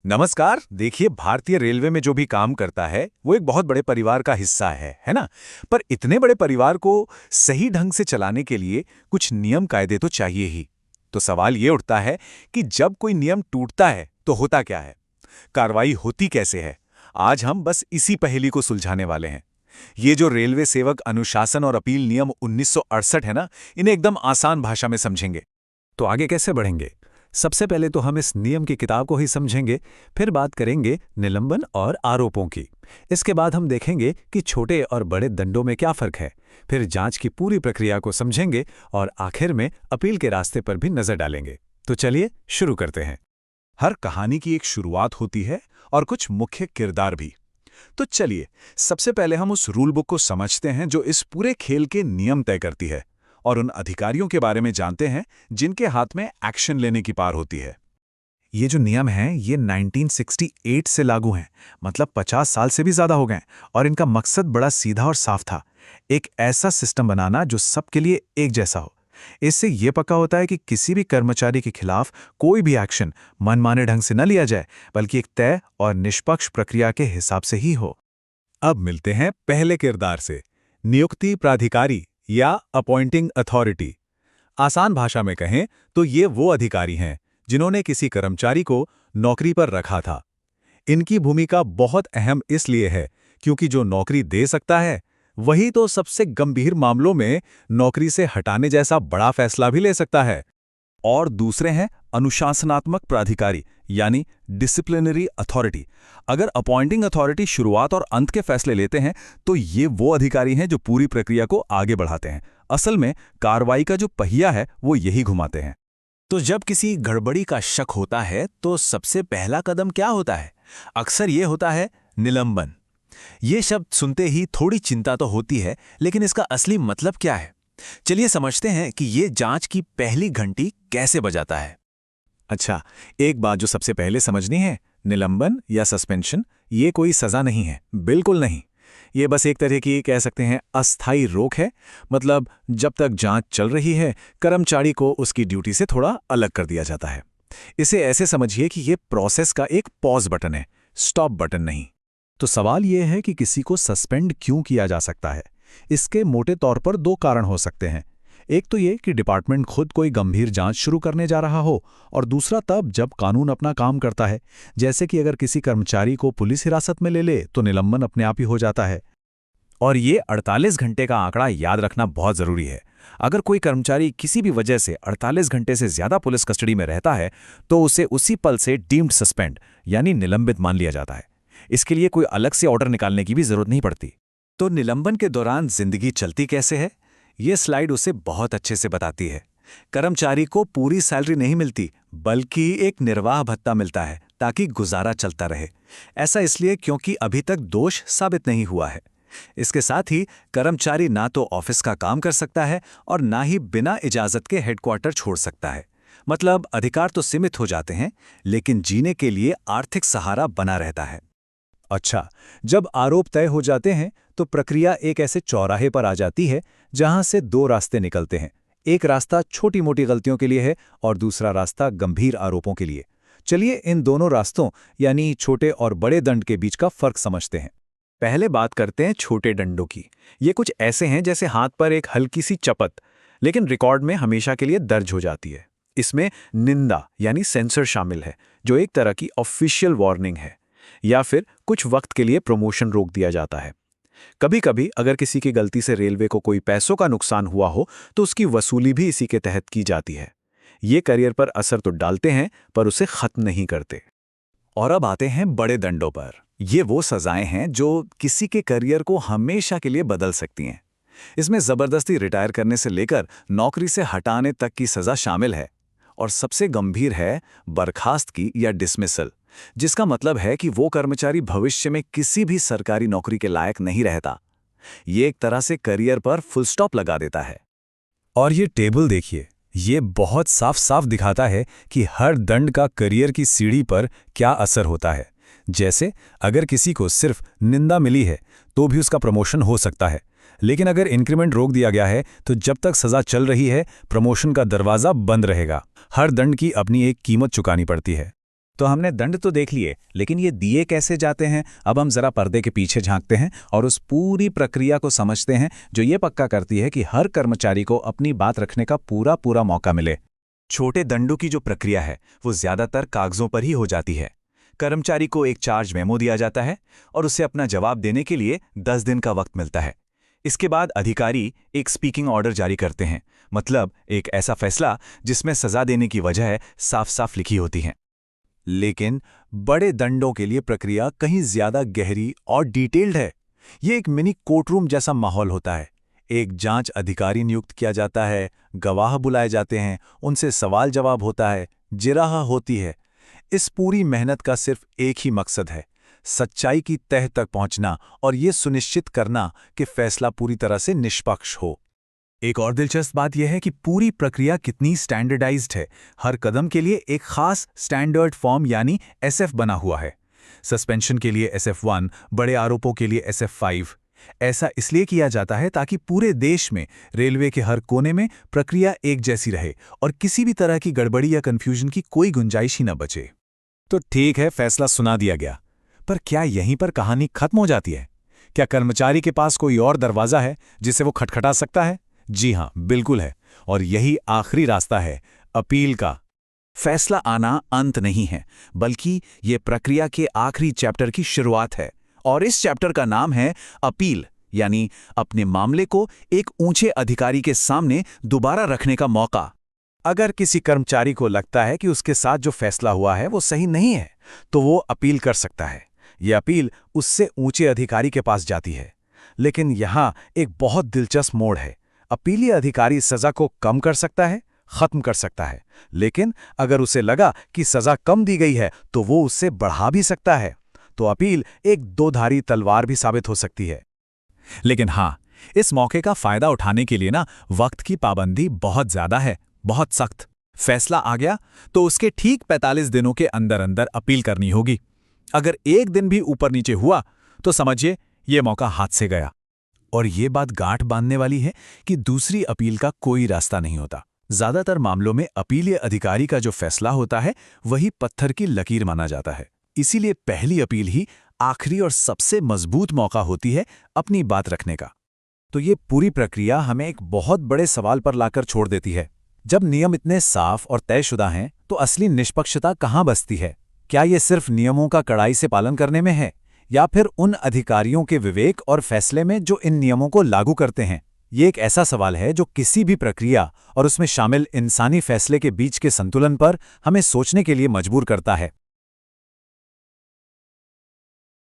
नमस्कार। देखिए, भारतीय रेलवे में जो भी काम करता है वो एक बहुत बड़े परिवार का हिस्सा है ना? पर इतने बड़े परिवार को सही ढंग से चलाने के लिए कुछ नियम कायदे तो चाहिए ही। तो सवाल ये उठता है कि जब कोई नियम टूटता है तो होता क्या है, कार्रवाई होती कैसे है? आज हम बस इसी पहेली को सुलझाने वाले हैं। ये जो रेलवे सेवक अनुशासन और अपील नियम 1968 है ना, इन्हें एकदम आसान भाषा में समझेंगे। तो आगे कैसे बढ़ेंगे? सबसे पहले तो हम इस नियम की किताब को ही समझेंगे, फिर बात करेंगे निलंबन और आरोपों की। इसके बाद हम देखेंगे कि छोटे और बड़े दंडों में क्या फर्क है, फिर जांच की पूरी प्रक्रिया को समझेंगे और आखिर में अपील के रास्ते पर भी नजर डालेंगे। तो चलिए शुरू करते हैं। हर कहानी की एक शुरुआत होती है और कुछ मुख्य किरदार भी। तो चलिए, सबसे पहले हम उस रूल बुक को समझते हैं जो इस पूरे खेल के नियम तय करती है, और उन अधिकारियों के बारे में जानते हैं जिनके हाथ में एक्शन लेने की पावर होती है। ये जो नियम हैं ये 1968 से लागू हैं, मतलब 50 साल से भी ज़्यादा हो गए, और इनका मकसद बड़ा सीधा और साफ था। एक ऐसा सिस्टम बनाना जो सबके लिए एक जैसा हो। इससे ये पक्का होता है कि किसी भी कर्मचारी के खिलाफ कोई भी एक्शन मनमाने ढंग से न लिया जाए, बल्कि एक तय और निष्पक्ष प्रक्रिया के हिसाब से ही हो। अब मिलते हैं पहले किरदार से, नियुक्ति प्राधिकारी या अपॉइंटिंग अथॉरिटी। आसान भाषा में कहें तो ये वो अधिकारी हैं जिन्होंने किसी कर्मचारी को नौकरी पर रखा था। इनकी भूमिका बहुत अहम इसलिए है क्योंकि जो नौकरी दे सकता है वही तो सबसे गंभीर मामलों में नौकरी से हटाने जैसा बड़ा फैसला भी ले सकता है। और दूसरे हैं अनुशासनात्मक प्राधिकारी यानी डिसिप्लिनरी अथॉरिटी। अगर अपॉइंटिंग अथॉरिटी शुरुआत और अंत के फैसले लेते हैं तो ये वो अधिकारी हैं जो पूरी प्रक्रिया को आगे बढ़ाते हैं। असल में कार्रवाई का जो पहिया है वो यही घुमाते हैं। तो जब किसी गड़बड़ी का शक होता है तो सबसे पहला कदम क्या होता है? अक्सर ये होता है निलंबन। ये शब्द सुनते ही थोड़ी चिंता तो होती है, लेकिन इसका असली मतलब क्या है? चलिए समझते हैं कि ये जांच की पहली घंटी कैसे बजाता है। अच्छा, एक बात जो सबसे पहले समझनी है, निलंबन या सस्पेंशन ये कोई सज़ा नहीं है, बिल्कुल नहीं। ये बस एक तरह की कह सकते हैं अस्थायी रोक है। मतलब जब तक जांच चल रही है, कर्मचारी को उसकी ड्यूटी से थोड़ा अलग कर दिया जाता है। इसे ऐसे समझिए कि ये प्रोसेस का एक पॉज बटन है, स्टॉप बटन नहीं। तो सवाल ये है कि किसी को सस्पेंड क्यों किया जा सकता है? इसके मोटे तौर पर दो कारण हो सकते हैं। एक तो ये कि डिपार्टमेंट खुद कोई गंभीर जांच शुरू करने जा रहा हो, और दूसरा तब जब कानून अपना काम करता है। जैसे कि अगर किसी कर्मचारी को पुलिस हिरासत में ले ले तो निलंबन अपने आप ही हो जाता है। और ये 48 घंटे का आंकड़ा याद रखना बहुत ज़रूरी है। अगर कोई कर्मचारी किसी भी वजह से 48 घंटे से ज़्यादा पुलिस कस्टडी में रहता है तो उसे उसी पल से डीम्ड सस्पेंड यानी निलंबित मान लिया जाता है। इसके लिए कोई अलग से ऑर्डर निकालने की भी जरूरत नहीं पड़ती। तो निलंबन के दौरान जिंदगी चलती कैसे है, ये स्लाइड उसे बहुत अच्छे से बताती है। कर्मचारी को पूरी सैलरी नहीं मिलती, बल्कि एक निर्वाह भत्ता मिलता है ताकि गुजारा चलता रहे। ऐसा इसलिए क्योंकि अभी तक दोष साबित नहीं हुआ है। इसके साथ ही कर्मचारी ना तो ऑफिस का काम कर सकता है और ना ही बिना इजाजत के हेडक्वार्टर छोड़ सकता है। मतलब अधिकार तो सीमित हो जाते हैं, लेकिन जीने के लिए आर्थिक सहारा बना रहता है। अच्छा, जब आरोप तय हो जाते हैं तो प्रक्रिया एक ऐसे चौराहे पर आ जाती है जहां से दो रास्ते निकलते हैं। एक रास्ता छोटी मोटी गलतियों के लिए है और दूसरा रास्ता गंभीर आरोपों के लिए। चलिए इन दोनों रास्तों यानी छोटे और बड़े दंड के बीच का फर्क समझते हैं। पहले बात करते हैं छोटे दंडों की। ये कुछ ऐसे हैं जैसे हाथ पर एक हल्की सी चपत, लेकिन रिकॉर्ड में हमेशा के लिए दर्ज हो जाती है। इसमें निंदा यानी सेंसर शामिल है, जो एक तरह की ऑफिशियल वार्निंग है, या फिर कुछ वक्त के लिए प्रमोशन रोक दिया जाता है। कभी कभी अगर किसी की गलती से रेलवे को कोई पैसों का नुकसान हुआ हो तो उसकी वसूली भी इसी के तहत की जाती है। ये करियर पर असर तो डालते हैं पर उसे खत्म नहीं करते। और अब आते हैं बड़े दंडों पर। ये वो सजाएं हैं जो किसी के करियर को हमेशा के लिए बदल सकती हैं। इसमें जबरदस्ती रिटायर करने से लेकर नौकरी से हटाने तक की सजा शामिल है। और सबसे गंभीर है बर्खास्त या डिसमिसल, जिसका मतलब है कि वो कर्मचारी भविष्य में किसी भी सरकारी नौकरी के लायक नहीं रहता। ये एक तरह से करियर पर फुल स्टॉप लगा देता है। और ये टेबल देखिए, ये बहुत साफ साफ दिखाता है कि हर दंड का करियर की सीढ़ी पर क्या असर होता है। जैसे अगर किसी को सिर्फ निंदा मिली है तो भी उसका प्रमोशन हो सकता है, लेकिन अगर इंक्रीमेंट रोक दिया गया है तो जब तक सजा चल रही है प्रमोशन का दरवाजा बंद रहेगा। हर दंड की अपनी एक कीमत चुकानी पड़ती है। तो हमने दंड तो देख लिए, लेकिन ये दिए कैसे जाते हैं? अब हम जरा पर्दे के पीछे झांकते हैं और उस पूरी प्रक्रिया को समझते हैं जो ये पक्का करती है कि हर कर्मचारी को अपनी बात रखने का पूरा पूरा मौका मिले। छोटे दंडों की जो प्रक्रिया है वो ज्यादातर कागजों पर ही हो जाती है। कर्मचारी को एक चार्ज मेमो दिया जाता है और उसे अपना जवाब देने के लिए 10 दिन का वक्त मिलता है। इसके बाद अधिकारी एक स्पीकिंग ऑर्डर जारी करते हैं, मतलब एक ऐसा फैसला जिसमें सजा देने की वजह साफ साफ लिखी होती है। लेकिन बड़े दंडों के लिए प्रक्रिया कहीं ज्यादा गहरी और डिटेल्ड है। ये एक मिनी कोर्टरूम जैसा माहौल होता है। एक जांच अधिकारी नियुक्त किया जाता है, गवाह बुलाए जाते हैं, उनसे सवाल जवाब होता है, जिरह होती है। इस पूरी मेहनत का सिर्फ एक ही मकसद है, सच्चाई की तह तक पहुंचना और ये सुनिश्चित करना कि फैसला पूरी तरह से निष्पक्ष हो। एक और दिलचस्प बात यह है कि पूरी प्रक्रिया कितनी स्टैंडर्डाइज्ड है। हर कदम के लिए एक खास स्टैंडर्ड फॉर्म यानी SF बना हुआ है। सस्पेंशन के लिए SF1, बड़े आरोपों के लिए SF5। ऐसा इसलिए किया जाता है ताकि पूरे देश में रेलवे के हर कोने में प्रक्रिया एक जैसी रहे और किसी भी तरह की गड़बड़ी या कंफ्यूजन की कोई गुंजाइश ही न बचे। तो ठीक है, फैसला सुना दिया गया, पर क्या यहीं पर कहानी खत्म हो जाती है? क्या कर्मचारी के पास कोई और दरवाजा है जिसे वो खटखटा सकता है? जी हां, बिल्कुल है, और यही आखिरी रास्ता है, अपील का। फैसला आना अंत नहीं है, बल्कि ये प्रक्रिया के आखिरी चैप्टर की शुरुआत है, और इस चैप्टर का नाम है अपील, यानी अपने मामले को एक ऊंचे अधिकारी के सामने दोबारा रखने का मौका। अगर किसी कर्मचारी को लगता है कि उसके साथ जो फैसला हुआ है वो सही नहीं है, तो वो अपील कर सकता है। ये अपील उससे ऊंचे अधिकारी के पास जाती है। लेकिन यहाँ एक बहुत दिलचस्प मोड़ है। अपीलीय अधिकारी सजा को कम कर सकता है, खत्म कर सकता है, लेकिन अगर उसे लगा कि सजा कम दी गई है तो वो उससे बढ़ा भी सकता है। तो अपील एक दोधारी तलवार भी साबित हो सकती है। लेकिन हाँ, इस मौके का फायदा उठाने के लिए वक्त की पाबंदी बहुत ज्यादा है, बहुत सख्त। फैसला आ गया तो उसके ठीक 45 दिनों के अंदर अंदर अपील करनी होगी। अगर एक दिन भी ऊपर नीचे हुआ तो समझिए ये मौका हाथ से गया। और ये बात गांठ बांधने वाली है कि दूसरी अपील का कोई रास्ता नहीं होता। ज्यादातर मामलों में अपीलीय अधिकारी का जो फैसला होता है वही पत्थर की लकीर माना जाता है। इसीलिए पहली अपील ही आखिरी और सबसे मजबूत मौका होती है अपनी बात रखने का। तो ये पूरी प्रक्रिया हमें एक बहुत बड़े सवाल पर लाकर छोड़ देती है। जब नियम इतने साफ और तयशुदा हैं तो असली निष्पक्षता कहाँ बसती है? क्या ये सिर्फ नियमों का कड़ाई से पालन करने में है, या फिर उन अधिकारियों के विवेक और फैसले में जो इन नियमों को लागू करते हैं? ये एक ऐसा सवाल है जो किसी भी प्रक्रिया और उसमें शामिल इंसानी फैसले के बीच के संतुलन पर हमें सोचने के लिए मजबूर करता है।